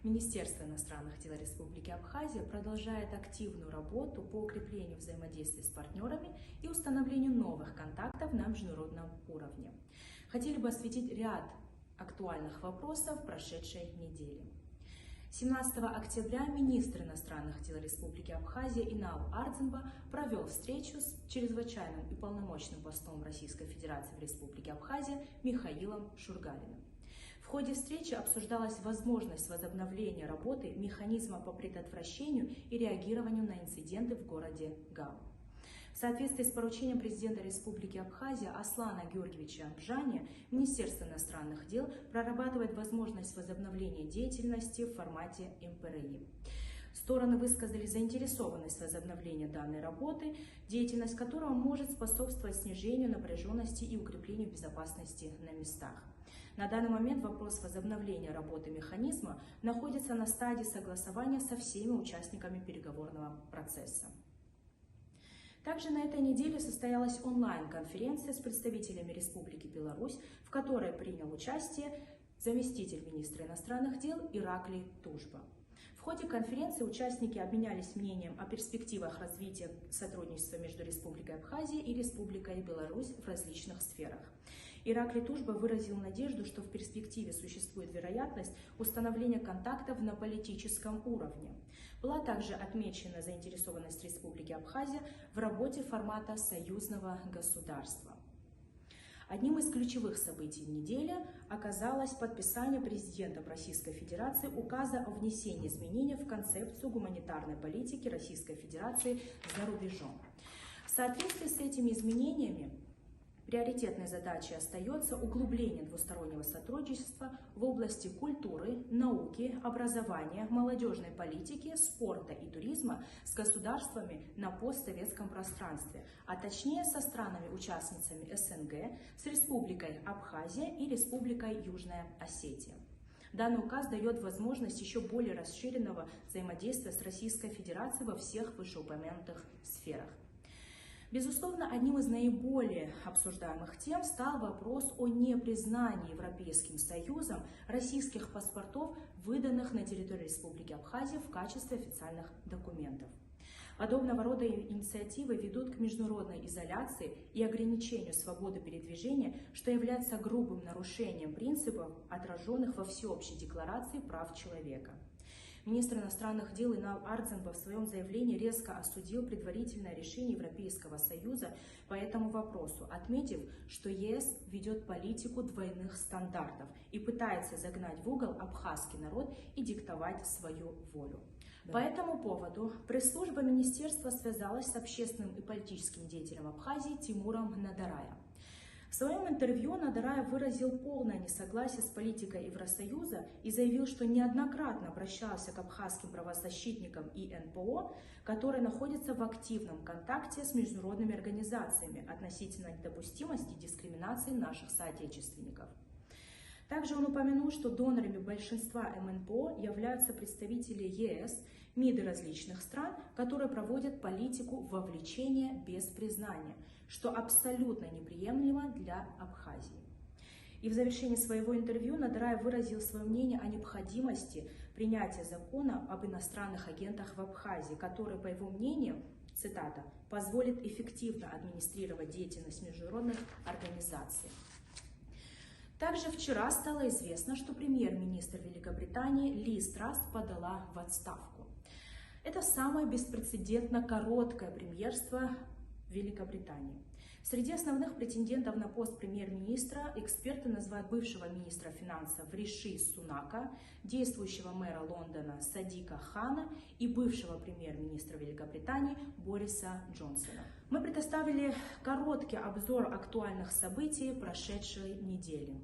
Министерство иностранных дел Республики Абхазия продолжает активную работу по укреплению взаимодействия с партнерами и установлению новых контактов на международном уровне. Хотели бы осветить ряд актуальных вопросов прошедшей недели. 17 октября министр иностранных дел Республики Абхазия Инал Ардзинба провел встречу с чрезвычайным и полномочным послом Российской Федерации в Республике Абхазия Михаилом Шургалиным. В ходе встречи обсуждалась возможность возобновления работы механизма по предотвращению и реагированию на инциденты в городе Гау. В соответствии с поручением президента Республики Абхазия Аслана Георгиевича Бжани, Министерство иностранных дел прорабатывает возможность возобновления деятельности в формате МПРИ. Стороны высказали заинтересованность в возобновлении данной работы, деятельность которого может способствовать снижению напряженности и укреплению безопасности на местах. На данный момент вопрос возобновления работы механизма находится на стадии согласования со всеми участниками переговорного процесса. Также на этой неделе состоялась онлайн-конференция с представителями Республики Беларусь, в которой принял участие заместитель министра иностранных дел Ираклий Тужба. В ходе конференции участники обменялись мнением о перспективах развития сотрудничества между Республикой Абхазия и Республикой Беларусь в различных сферах. Ираклий Тужба выразил надежду, что в перспективе существует вероятность установления контактов на политическом уровне. Была также отмечена заинтересованность Республики Абхазия в работе формата союзного государства. Одним из ключевых событий недели оказалось подписание президентом Российской Федерации указа о внесении изменений в концепцию гуманитарной политики Российской Федерации за рубежом. В соответствии с этими изменениями приоритетной задачей остается углубление двустороннего сотрудничества в области культуры, науки, образования, молодежной политики, спорта и туризма с государствами на постсоветском пространстве, а точнее со странами-участницами СНГ, с Республикой Абхазия и Республикой Южная Осетия. Данный указ дает возможность еще более расширенного взаимодействия с Российской Федерацией во всех вышеупомянутых сферах. Безусловно, одним из наиболее обсуждаемых тем стал вопрос о непризнании Европейским Союзом российских паспортов, выданных на территории Республики Абхазия в качестве официальных документов. Подобного рода инициативы ведут к международной изоляции и ограничению свободы передвижения, что является грубым нарушением принципов, отраженных во Всеобщей декларации прав человека. Министр иностранных дел Инал Ардзинба в своем заявлении резко осудил предварительное решение Европейского Союза по этому вопросу, отметив, что ЕС ведет политику двойных стандартов и пытается загнать в угол абхазский народ и диктовать свою волю. По этому поводу пресс-служба министерства связалась с общественным и политическим деятелем Абхазии Тимуром Надараем. В своем интервью Надараев выразил полное несогласие с политикой Евросоюза и заявил, что неоднократно обращался к абхазским правозащитникам и НПО, которые находятся в активном контакте с международными организациями относительно недопустимости дискриминации наших соотечественников. Также он упомянул, что донорами большинства МНПО являются представители ЕС, МИДы различных стран, которые проводят политику вовлечения без признания, что абсолютно неприемлемо для Абхазии. И в завершении своего интервью Надараев выразил свое мнение о необходимости принятия закона об иностранных агентах в Абхазии, который, по его мнению, цитата, позволит эффективно администрировать деятельность международных организаций. Также вчера стало известно, что премьер-министр Великобритании Лиз Трасс подала в отставку. Это самое беспрецедентно короткое премьерство Великобритании. Среди основных претендентов на пост премьер-министра эксперты называют бывшего министра финансов Риши Сунака, действующего мэра Лондона Садика Хана и бывшего премьер-министра Великобритании Бориса Джонсона. Мы предоставили короткий обзор актуальных событий прошедшей недели.